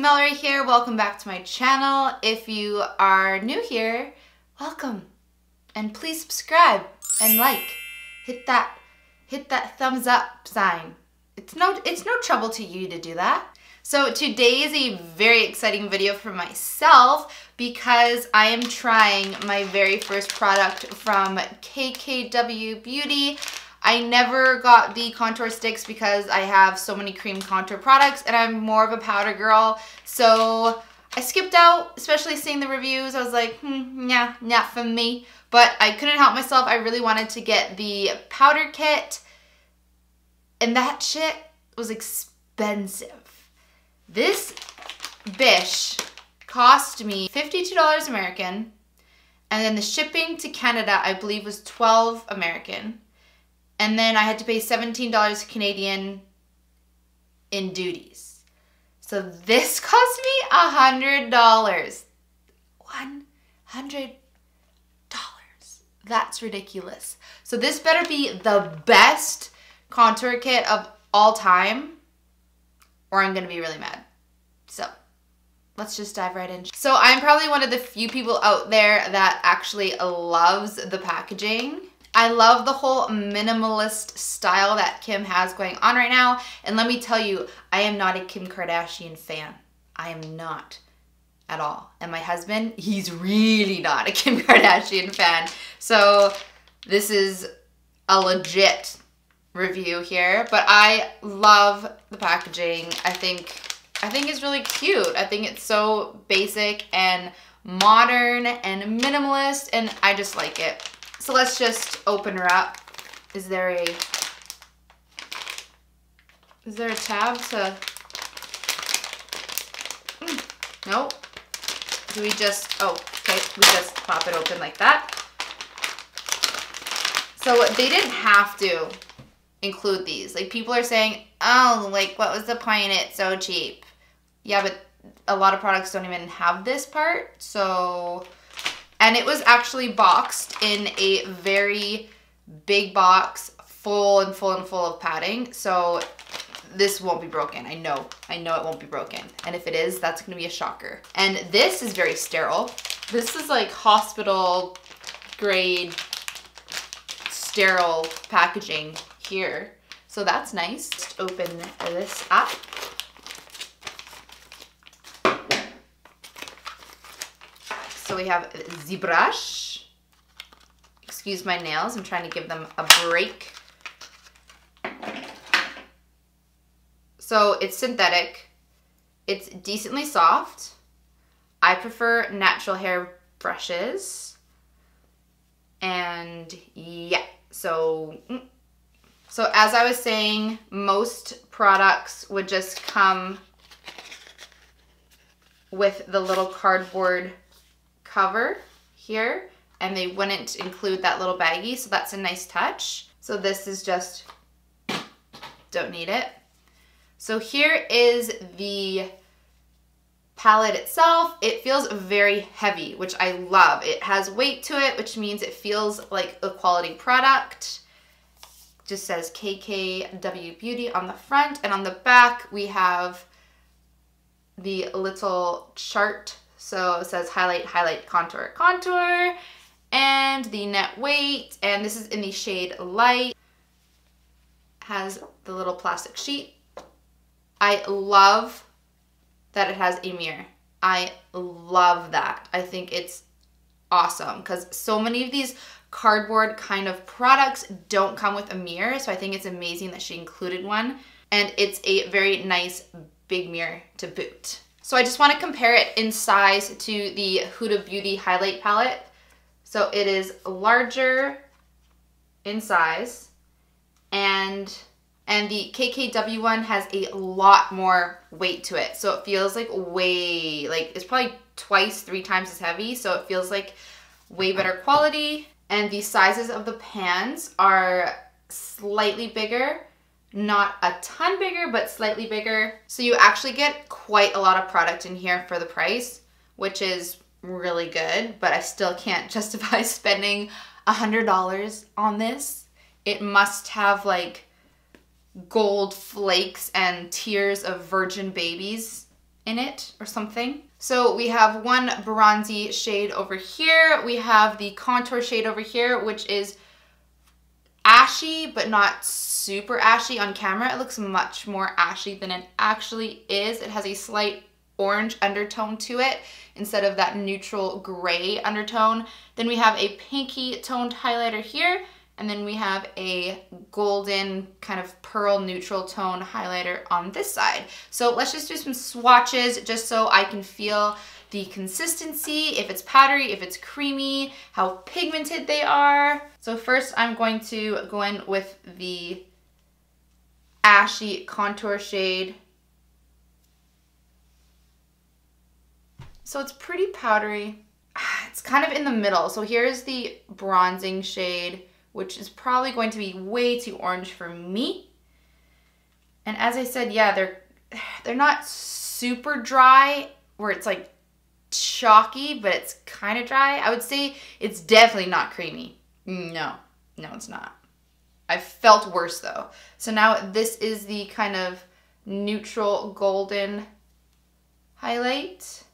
Melrae here. Welcome back to my channel. If you are new here, welcome. And please subscribe and like. Hit that thumbs up sign. It's no trouble to you to do that. So today is a very exciting video for myself because I am trying my very first product from KKW Beauty. I never got the contour sticks because I have so many cream contour products and I'm more of a powder girl. So I skipped out, especially seeing the reviews. I was like, nah, not for me. But I couldn't help myself. I really wanted to get the powder kit. And that shit was expensive. This bish cost me $52 American. And then the shipping to Canada, I believe, was $12 American. And then I had to pay $17 Canadian in duties. So this cost me $100. $100. That's ridiculous. So this better be the best contour kit of all time, or I'm gonna be really mad. So let's just dive right in. So I'm probably one of the few people out there that actually loves the packaging. I love the whole minimalist style that Kim has going on right now. And let me tell you, I am not a Kim Kardashian fan. I am not at all. And my husband, he's really not a Kim Kardashian fan. So this is a legit review here, but I love the packaging. I think it's really cute. I think it's so basic and modern and minimalist, and I just like it. So let's just open her up. Is there a tab to? Nope. Do we just, oh, okay, we just pop it open like that. So they didn't have to include these. Like, people are saying, oh, like, what was the point? It's so cheap. Yeah, but a lot of products don't even have this part. So, and it was actually boxed in a very big box, full of padding. So this won't be broken. I know it won't be broken. And if it is, that's gonna be a shocker. And this is very sterile. This is like hospital grade sterile packaging here. So that's nice. Just open this up. So we have the brush. Excuse my nails, I'm trying to give them a break. So it's synthetic. It's decently soft. I prefer natural hair brushes. And yeah, so as I was saying, most products would just come with the little cardboard cover here, and they wouldn't include that little baggie, so that's a nice touch. So this is just, don't need it. So here is the palette itself. It feels very heavy, which I love. It has weight to it, which means it feels like a quality product. Just says KKW Beauty on the front, and on the back we have the little chart. So it says highlight, highlight, contour, contour, and the net weight, and this is in the shade light. Has the little plastic sheet. I love that it has a mirror. I love that. I think it's awesome because so many of these cardboard kind of products don't come with a mirror, so I think it's amazing that she included one, and it's a very nice big mirror to boot. So I just want to compare it in size to the Huda Beauty highlight palette. So it is larger in size, and the KKW one has a lot more weight to it. So it feels like way, like it's probably twice, 3 times as heavy. So it feels like way better quality. And the sizes of the pans are slightly bigger. Not a ton bigger, but slightly bigger. So you actually get quite a lot of product in here for the price, which is really good, but I still can't justify spending $100 on this. It must have like gold flakes and tears of virgin babies in it or something. So we have one bronzy shade over here. We have the contour shade over here, which is ashy, but not super ashy on camera. It looks much more ashy than it actually is. It has a slight orange undertone to it instead of that neutral gray undertone. Then we have a pinky toned highlighter here, and then we have a golden kind of pearl neutral tone highlighter on this side. So let's just do some swatches just so I can feel the consistency, if it's powdery, if it's creamy, how pigmented they are. So first I'm going to go in with the ashy contour shade. So it's pretty powdery. It's kind of in the middle. So here's the bronzing shade, which is probably going to be way too orange for me. And as I said, yeah, they're not super dry where it's like chalky, but it's kind of dry. I would say it's definitely not creamy. No, it's not. I felt worse though. So now this is the kind of neutral golden highlight.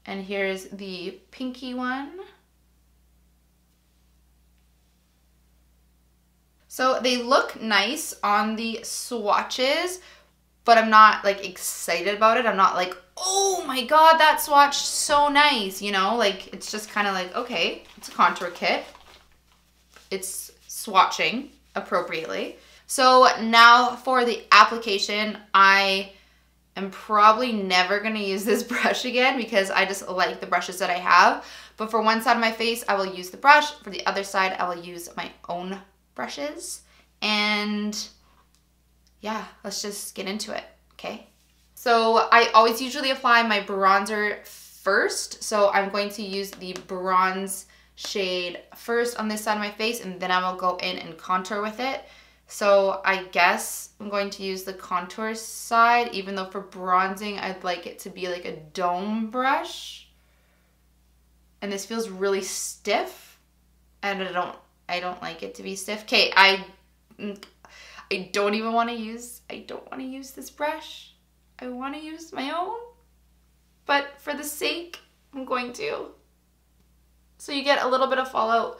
And here's the pinky one. So they look nice on the swatches, but I'm not like excited about it. I'm not like, oh my God, that swatch so nice, you know? Like it's just kind of like, okay, it's a contour kit. It's swatching appropriately. So now for the application, I am probably never gonna use this brush again because I just like the brushes that I have. But for one side of my face, I will use the brush. For the other side, I will use my own brushes. And yeah, let's just get into it, okay? So I always usually apply my bronzer first. So I'm going to use the bronze shade first on this side of my face, and then I will go in and contour with it. So I guess I'm going to use the contour side, even though for bronzing, I'd like it to be like a dome brush. And this feels really stiff, and I don't like it to be stiff. Okay, I don't want to use this brush. I want to use my own, but for the sake, I'm going to. So you get a little bit of fallout.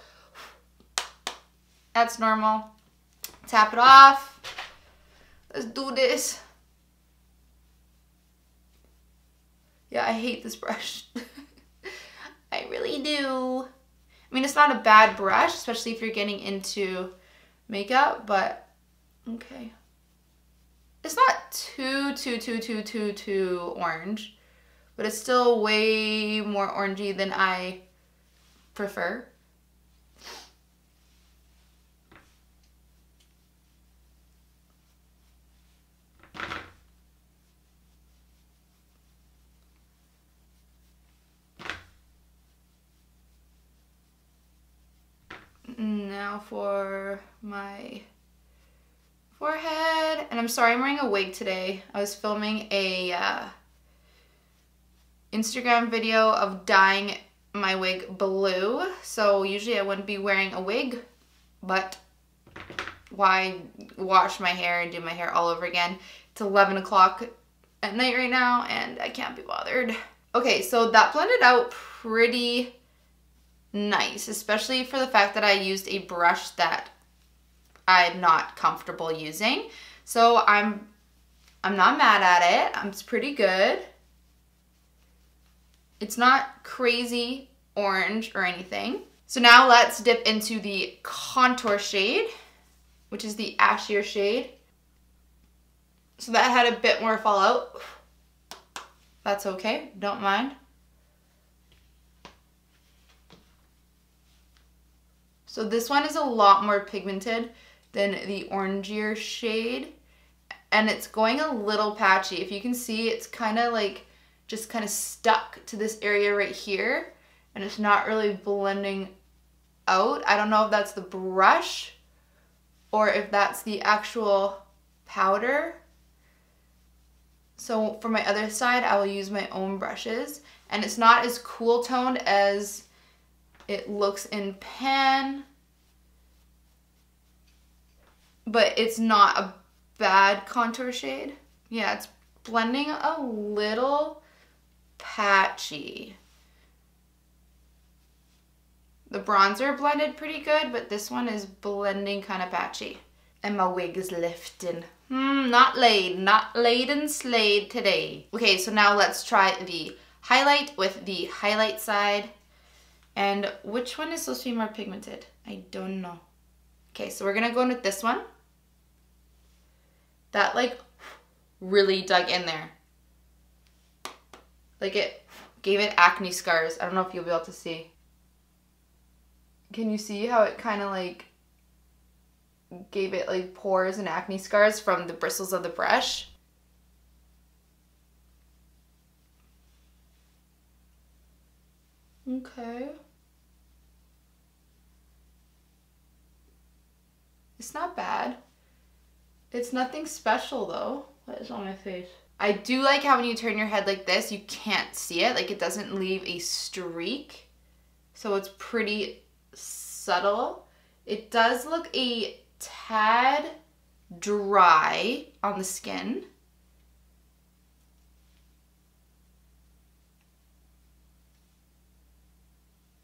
That's normal. Tap it off. Let's do this. Yeah, I hate this brush. I really do. I mean, it's not a bad brush, especially if you're getting into makeup, but okay. It's not too orange, but it's still way more orangey than I prefer. Now for my forehead, and I'm sorry I'm wearing a wig today. I was filming a Instagram video of dyeing my wig blue, so usually I wouldn't be wearing a wig, but why wash my hair and do my hair all over again? It's 11 o'clock at night right now and I can't be bothered. Okay, so that blended out pretty nice, especially for the fact that I used a brush that I'm not comfortable using. So I'm not mad at it. It's pretty good. It's not crazy orange or anything. So now let's dip into the contour shade, which is the ashier shade. So that had a bit more fallout. That's okay, don't mind. So this one is a lot more pigmented than the orangier shade, and it's going a little patchy. If you can see, it's kind of like just kind of stuck to this area right here, and it's not really blending out. I don't know if that's the brush or if that's the actual powder. So for my other side, I will use my own brushes, and it's not as cool toned as it looks in pan, but it's not a bad contour shade. Yeah, it's blending a little patchy. The bronzer blended pretty good, but this one is blending kind of patchy. And my wig is lifting. Not laid and slayed today. Okay, so now let's try the highlight with the highlight side. And which one is supposed to be more pigmented? I don't know. Okay, so we're gonna go in with this one. That like really dug in there. Like it gave it acne scars. I don't know if you'll be able to see. Can you see how it kind of like gave it like pores and acne scars from the bristles of the brush? Okay. It's not bad. It's nothing special though. What is on my face? I do like how when you turn your head like this, you can't see it. Like it doesn't leave a streak. So it's pretty subtle. It does look a tad dry on the skin.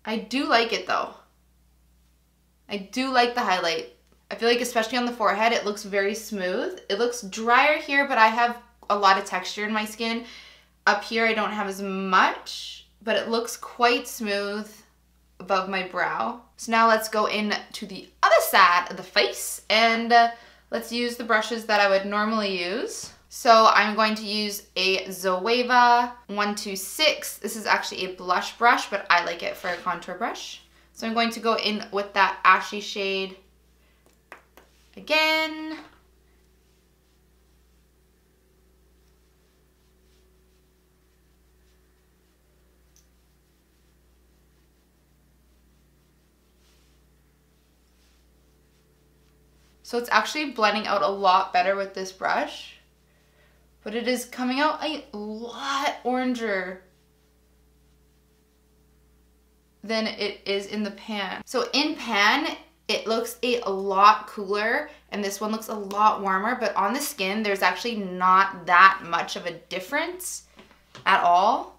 I do like it though. I do like the highlight. I feel like especially on the forehead, it looks very smooth. It looks drier here, but I have a lot of texture in my skin. Up here, I don't have as much, but it looks quite smooth above my brow. So now let's go in to the other side of the face and let's use the brushes that I would normally use. So I'm going to use a Zoeva 126. This is actually a blush brush, but I like it for a contour brush. So I'm going to go in with that ashy shade again. So it's actually blending out a lot better with this brush, but it is coming out a lot oranger than it is in the pan. So in pan, it looks a lot cooler and this one looks a lot warmer, but on the skin, there's actually not that much of a difference at all.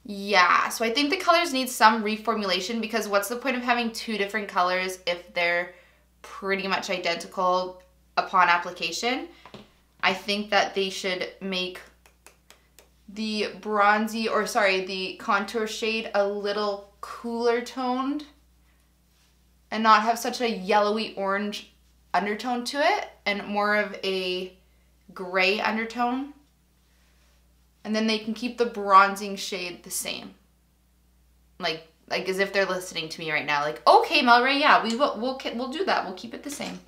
Yeah, so I think the colors need some reformulation because what's the point of having two different colors if they're pretty much identical upon application? I think that they should make the bronzy, or sorry, the contour shade a little cooler toned and not have such a yellowy orange undertone to it and more of a gray undertone. And then they can keep the bronzing shade the same. Like as if they're listening to me right now. Like, okay, Melrae, yeah, we'll do that. We'll keep it the same.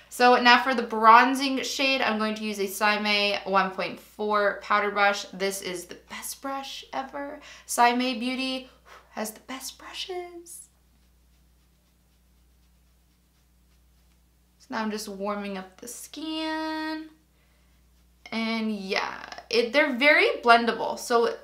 So now for the bronzing shade, I'm going to use a Segal 1.4 powder brush. This is the best brush ever. Segal Beauty has the best brushes. So now I'm just warming up the skin. And yeah, they're very blendable. So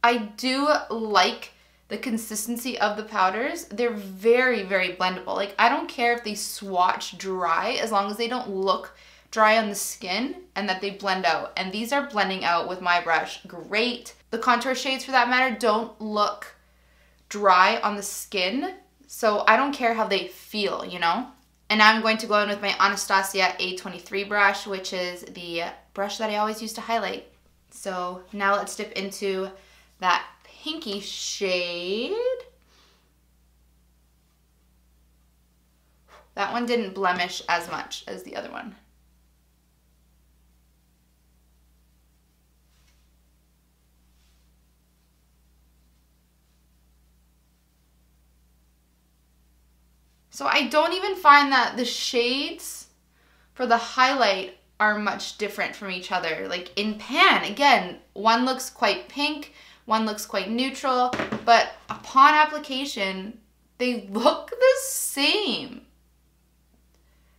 I do like the consistency of the powders. They're very, very blendable. Like I don't care if they swatch dry as long as they don't look dry on the skin and that they blend out. And these are blending out with my brush great. The contour shades for that matter don't look dry on the skin. So I don't care how they feel, you know? And now I'm going to go in with my Anastasia A23 brush, which is the brush that I always use to highlight. So now let's dip into that pinky shade. That one didn't blemish as much as the other one. So I don't even find that the shades for the highlight are much different from each other. Like in pan, again, one looks quite pink, one looks quite neutral, but upon application, they look the same.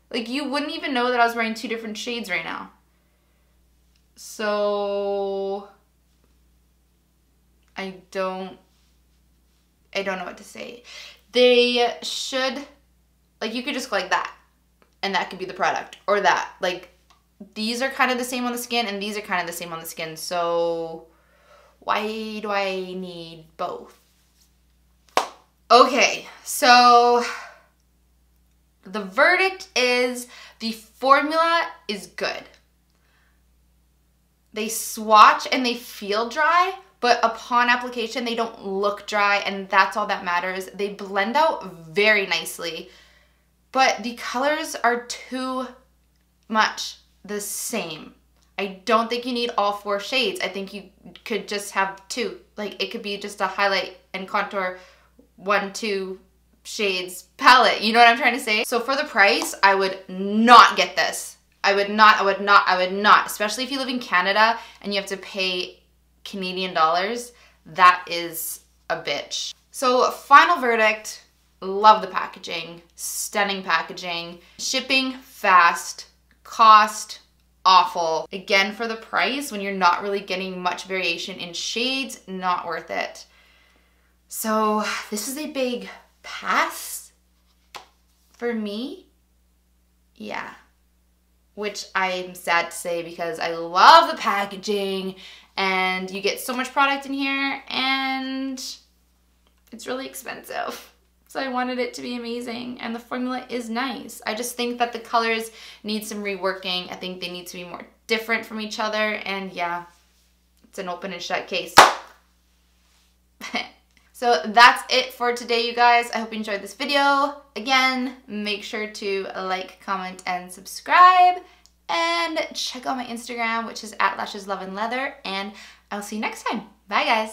Like you wouldn't even know that I was wearing two different shades right now. So I don't know what to say. They should, like you could just go like that and that could be the product, or that. Like, these are kind of the same on the skin, and these are kind of the same on the skin, so why do I need both? Okay, so the verdict is the formula is good. They swatch and they feel dry, but upon application, they don't look dry, and that's all that matters. They blend out very nicely, but the colors are too much the same. I don't think you need all 4 shades. I think you could just have 2. Like, it could be just a highlight and contour 1, 2 shades palette. You know what I'm trying to say? So for the price, I would not get this. I would not, especially if you live in Canada and you have to pay Canadian dollars. That is a bitch. So final verdict, love the packaging, stunning packaging, shipping fast, cost awful. Again, for the price, when you're not really getting much variation in shades, not worth it. So this is a big pass for me. Yeah. Which I'm sad to say because I love the packaging and you get so much product in here and it's really expensive. So I wanted it to be amazing and the formula is nice. I just think that the colors need some reworking. I think they need to be more different from each other, and yeah, it's an open and shut case. So that's it for today, you guys. I hope you enjoyed this video. Again, make sure to like, comment, and subscribe. And check out my Instagram, which is @LashesLoveAndLeather. And I'll see you next time. Bye, guys.